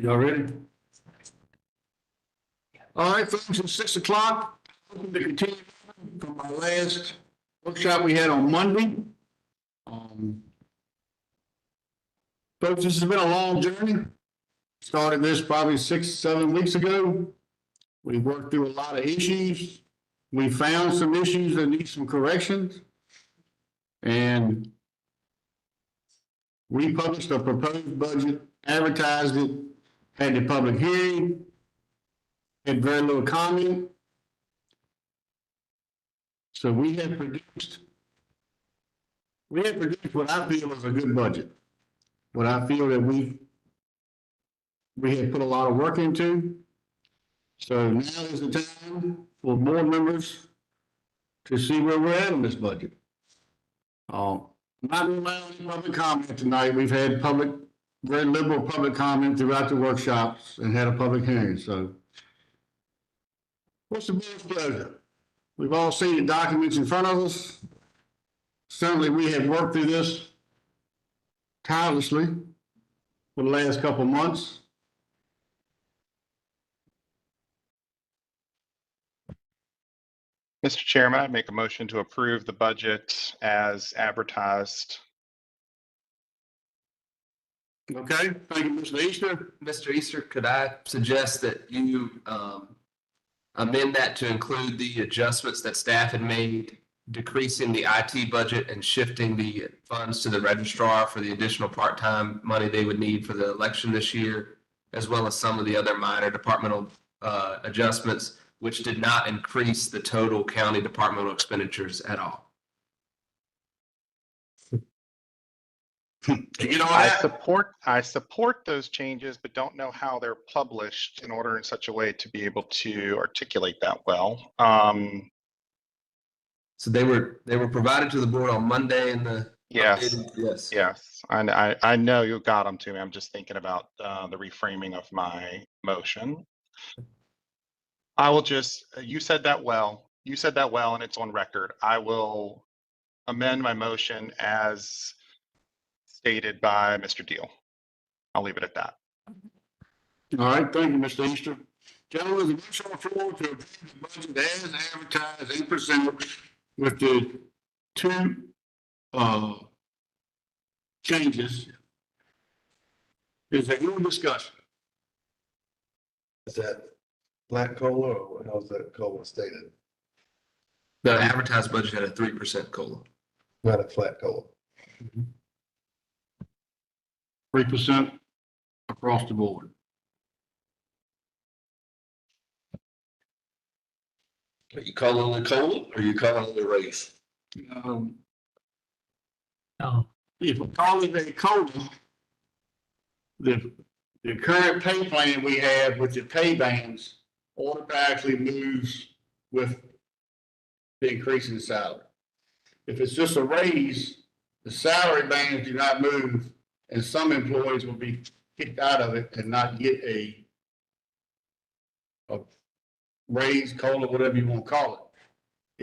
Y'all ready? All right, folks, it's 6 o'clock. To continue from our last workshop we had on Monday. Folks, this has been a long journey. Started this probably 6, 7 weeks ago. We worked through a lot of issues. We found some issues that need some corrections. And we published a proposed budget, advertised it, had the public hearing, had very little comment. So we have produced what I feel is a good budget. What I feel that we have put a lot of work into. So now is the time for board members to see where we're at on this budget. I'm not going to allow any public comment tonight. We've had very liberal public comment throughout the workshops and had a public hearing. So what's the board's pleasure? We've all seen the documents in front of us. Certainly we have worked through this tirelessly for the last couple of months. Mr. Chairman, I make a motion to approve the budget as advertised. Okay, thank you, Mr. Easter. Mr. Easter, could I suggest that you amend that to include the adjustments that staff had made, decreasing the IT budget and shifting the funds to the registrar for the additional part-time money they would need for the election this year, as well as some of the other minor departmental adjustments, which did not increase the total county departmental expenditures at all. You know, I support those changes, but don't know how they're published in order in such a way to be able to articulate that well. So they were provided to the board on Monday in the Yes. Yes. Yes, I know you got them to me. I'm just thinking about the reframing of my motion. I will just, you said that well, and it's on record. I will amend my motion as stated by Mr. Deal. I'll leave it at that. all right, thank you, Mr. Easter. Gentlemen, the motion on the floor to approve the budget as advertised and presented with the two changes. Is there any discussion? Is that flat COLA or how's that COLA stated? The advertised budget had a 3% COLA. Not a flat COLA. 3% across the board. Are you calling it a COLA or are you calling it a raise? If we call it a COLA, the current pay plan we have with the pay bands automatically moves with the increase in salary. If it's just a raise, the salary bands do not move, and some employees will be kicked out of it and not get a raise, COLA, whatever you want to call it.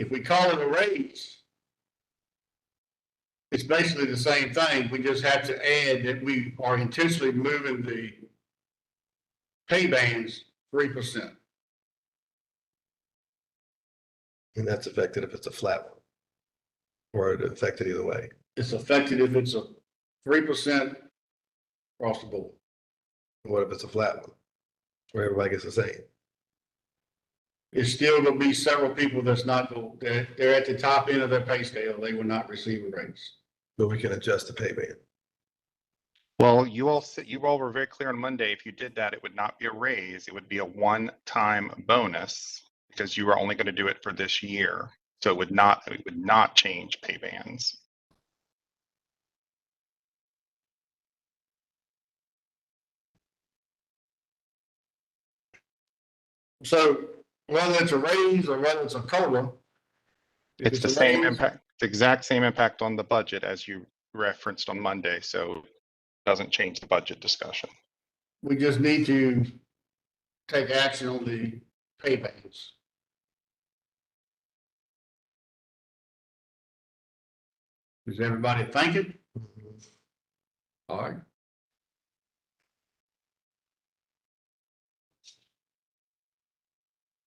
If we call it a raise, it's basically the same thing. We just have to add that we are intentionally moving the pay bands 3%. And that's affected if it's a flat one. Or it affected either way. It's affected if it's a 3% across the board. What if it's a flat one? Where everybody gets the same? It's still going to be several people that's not, they're at the top end of their pay scale. They will not receive a raise. But we can adjust the pay band. Well, you all were very clear on Monday. If you did that, it would not be a raise. It would be a one-time bonus because you were only going to do it for this year. So it would not change pay bands. So whether it's a raise or whether it's a COLA, It's the same impact, the exact same impact on the budget as you referenced on Monday. So it doesn't change the budget discussion. we just need to take action on the pay bands. Is everybody thinking? All right.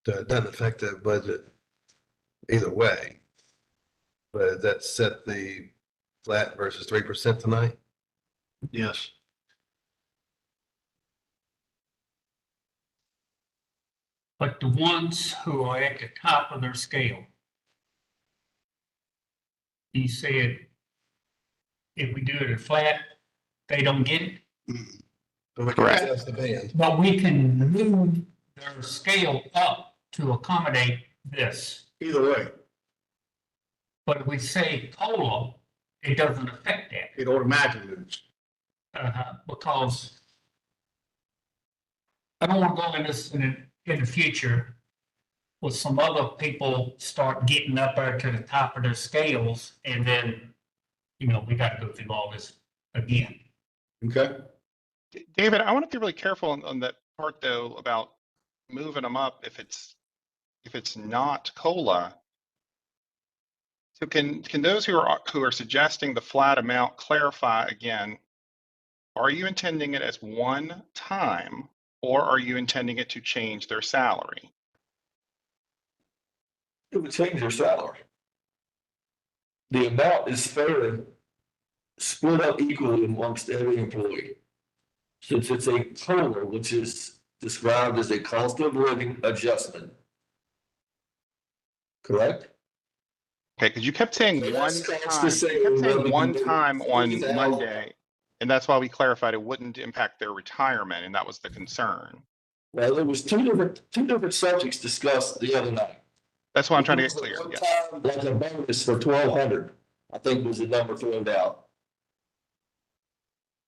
So it doesn't affect the budget either way. But that set the flat versus 3% tonight? Yes. But the ones who are at the top of their scale, he said, if we do it at flat, they don't get it, But we can Correct. adjust the band. but we can move their scale up to accommodate this. Either way, But if we say COLA, it doesn't affect that, it automatically moves. because I don't want to go in this in the future with some other people start getting up there to the top of their scales, and then, we got to go through all this again. Okay? David, I want to be really careful on that part though, about moving them up if it's not COLA. So can those who are suggesting the flat amount clarify again, are you intending it as one time, or are you intending it to change their salary? It would change their salary. The amount is fair, split up equally amongst every employee. Since it's a COLA, which is described as a cost of living adjustment. Correct? Okay, because you kept saying So one that's time, the same you kept saying level one you time on do that. Monday, and that's why we clarified it wouldn't impact their retirement, and that was the concern. Well, there was two different subjects discussed the other night. That's why I'm trying to get clear. One Yes. time, like a bonus for 1,200, I think was the number thrown out.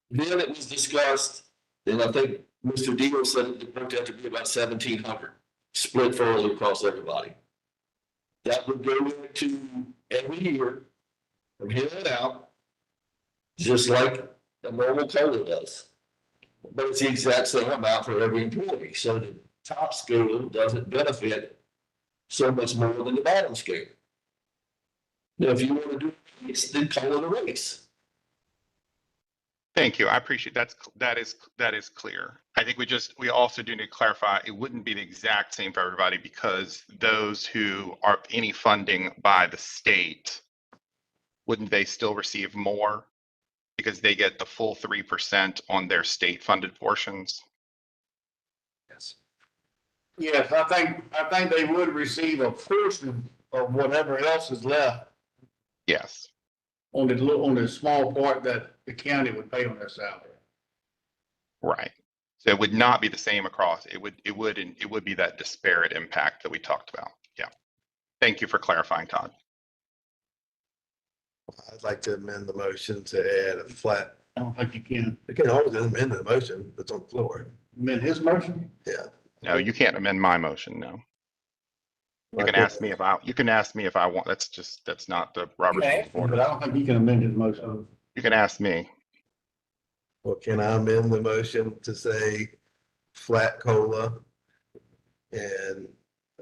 Then it was discussed, and I think Mr. Deal said it worked out to be about 1,700, split fairly across everybody. That would go into every year from here on out, just like a normal COLA does. But it's the exact same amount for every employee, so the top scale doesn't benefit so much more than the bottom scale. Now, if you want to do it, then call it a race. Thank you. I appreciate that is clear. I think we also do need to clarify, it wouldn't be the exact same for everybody, because those who are any funding by the state, wouldn't they still receive more? Because they get the full 3% on their state funded portions. Yes. Yes, I think they would receive a portion of whatever else is left Yes. on the small part that the county would pay on their salary. Right. So it would not be the same across. It would be that disparate impact that we talked about. Yeah. Thank you for clarifying, Todd. I'd like to amend the motion to add a flat. I don't think you can You can always amend the motion that's on the floor. amend his motion. Yeah. No, you can't amend my motion. No. You can ask me if I want. That's not the Robert's Rules of But Order. I don't think you can amend his motion. You can ask me. Well, can I amend the motion to say flat COLA and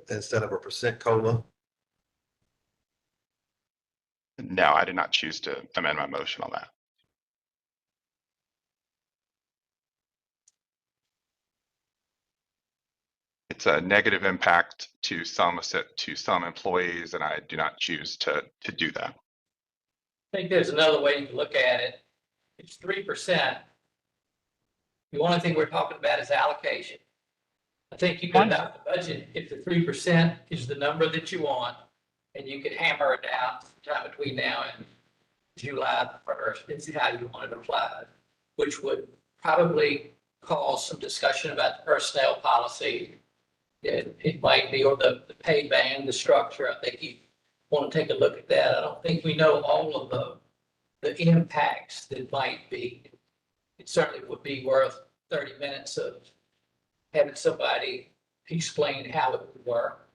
instead of a percent COLA? No, I did not choose to amend my motion on that. It's a negative impact to some employees, and I do not choose to do that. I think there's another way you can look at it. It's 3%. The only thing we're talking about is allocation. I think you could adopt the budget if the 3% is the number that you want, and you could hammer it out sometime between now and July 1st, and see how you want it applied, which would probably cause some discussion about the personnel policy. It might be, or the pay band, the structure. I think you want to take a look at that. I don't think we know all of the impacts that might be. It certainly would be worth 30 minutes of having somebody explain how it would work.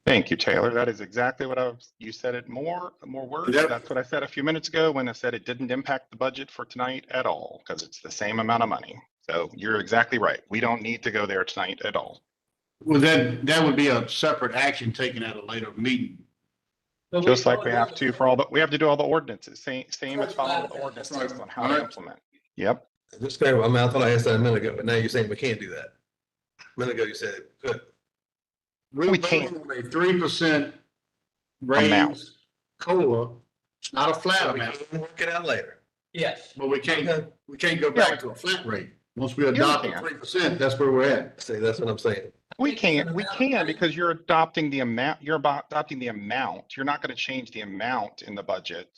Thank you, Taylor. That is exactly what you said it more words. Yep. That's what I said a few minutes ago when I said it didn't impact the budget for tonight at all, because it's the same amount of money. So you're exactly right. We don't need to go there tonight at all. Well, then that would be a separate action taken at a later meeting. Just like we have to for we have to do all the ordinances, same as following the ordinances on how to implement. Yep. Just clear my mouth. I thought I asked that a minute ago, but now you're saying we can't do that. A minute ago, you said, good. We're We voting can't. on a 3% Amount. raise COLA. It's not a flat So we amount, can work it out later. Yes. but we can't go Yeah. back to a flat rate. Once we we adopt can. 3%, that's where we're at. See, that's what I'm saying. We can because you're adopting the amount, adopting the amount. You're not going to change the amount in the budget.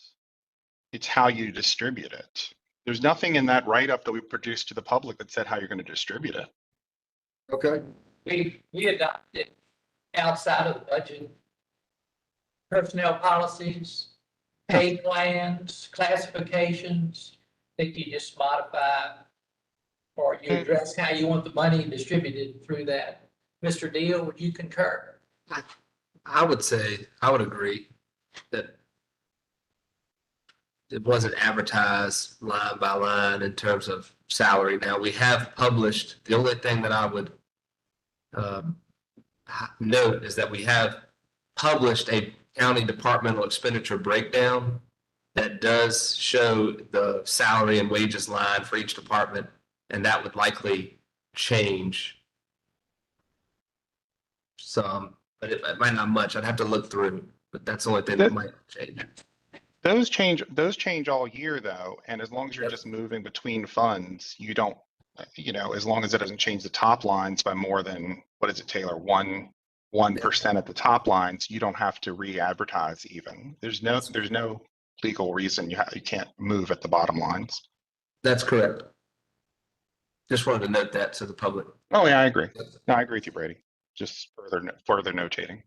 It's how you distribute it. There's nothing in that write-up that we produced to the public that said how you're going to distribute it. Okay. We adopted outside of the budget. Personnel policies, pay plans, classifications, I think you just modify. Or you address how you want the money distributed through that. Mr. Deal, would you concur? I would say, I would agree that it wasn't advertised line by line in terms of salary. Now, we have published, the only thing that I would note is that we have published a county departmental expenditure breakdown that does show the salary and wages line for each department, and that would likely change some, but it might not much. I'd have to look through, but that's the only thing that might change. Those change all year though. And as long as you're just moving between funds, you don't, as long as it doesn't change the top lines by more than, what is it, Taylor? 1% at the top lines, you don't have to re-advertise even. There's no legal reason you can't move at the bottom lines. That's correct. Just wanted to note that to the public. Oh yeah, I agree. No, I agree with you, Brady. Just further notating.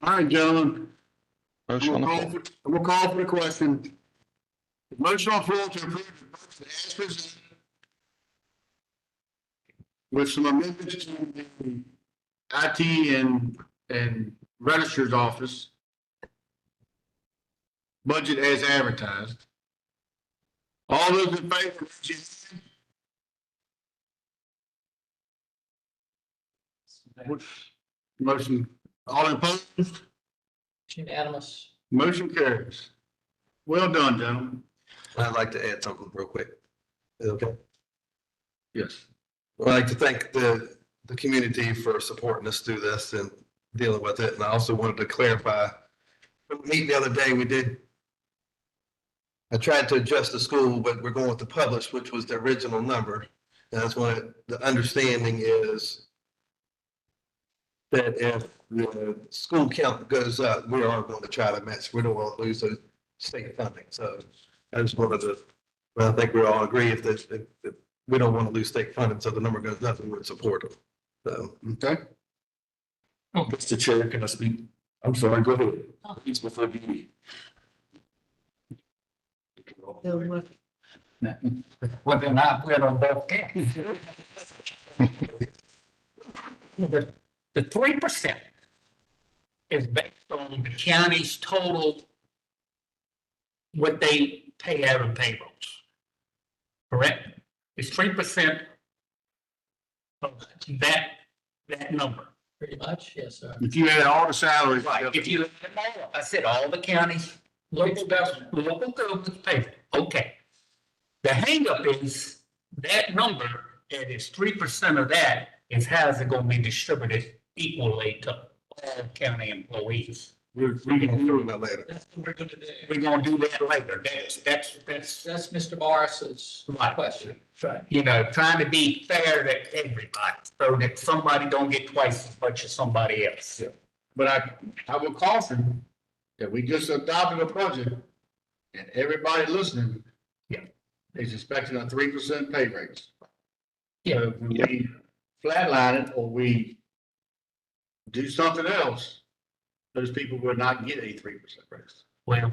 All right, gentlemen. Motion on the floor. We'll call for the question. Motion on the floor to approve the budget as presented with some amendments to the IT and registrar's office budget as advertised. All those in favor, raise your hand. Motion, all opposed? Unanimous. Motion carries. Well done, gentlemen. I'd like to add something real quick. Is it okay? Yes. I'd like to thank the community for supporting us through this and dealing with it. And I also wanted to clarify, when we meeting the other day, I tried to adjust the school, but we're going with the published, which was the original number. And that's what the understanding is that if the school count goes up, we are going to try to match. We don't want to lose those state funding. So I just wanted to, well, I think we all agree if we don't want to lose state funding, so the number goes up, we would support it. So, Okay. Mr. Chair, can I speak? I'm sorry, go ahead. Please, before you. Well, then we're on both camps. The 3% is based on the county's total, what they pay out of payrolls. Correct? It's 3% of that number. Pretty much, yes, sir. If you add all the salaries. Right, if you look at them all, I said all the counties, local governments pay, okay. The hangup is that number, that is 3% of that is how's it gonna be distributed equally to all county employees. we're going to do that later. That's what we're gonna do. We're gonna do that later, that's, That's Mr. Morris's Right. question. trying to be fair to everybody, so that somebody don't get twice as much as somebody else. But I will caution that we just adopted a budget and everybody listening. Yeah. Is expecting a 3% pay raise. Yeah. So when we flatline it or we do something else, those people would not get a 3% raise. Well,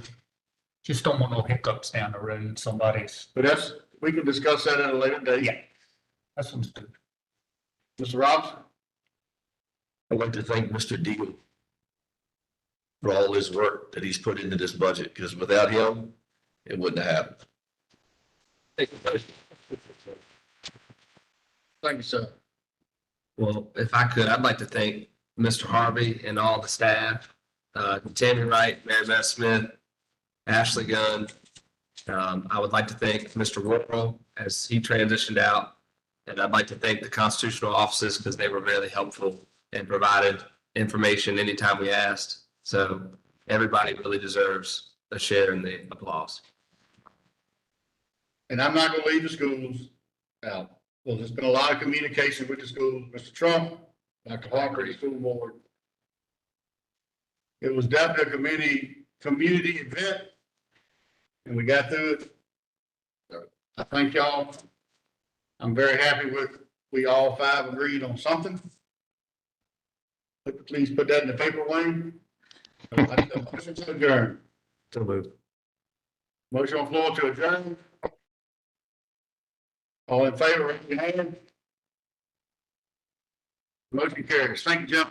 just don't want no hiccups down the road, somebody's, But we can discuss that at a later date. yeah. That's what's good. Mr. Robinson? I'd like to thank Mr. Deal for all his work that he's put into this budget, because without him, it wouldn't have happened. Thank you. Thank you, sir. Well, if I could, I'd like to thank Mr. Harvey and all the staff, Tammy Wright, Mary Beth Smith, Ashley Gunn. I would like to thank Mr. Worrell as he transitioned out. And I'd like to thank the constitutional offices because they were really helpful and provided information anytime we asked. So everybody really deserves a share in the applause. And I'm not gonna leave the schools out. Well, there's been a lot of communication with the schools, Mr. Trump, Dr. Harper, the school board. It was definitely a community event, and we got through it. So I thank y'all. I'm very happy we all five agreed on something. Please put that in the paper, Wayne. Motion to adjourn. So moved. Motion on floor to adjourn. All in favor, raise your hand. Motion carries. Thank you, Jim.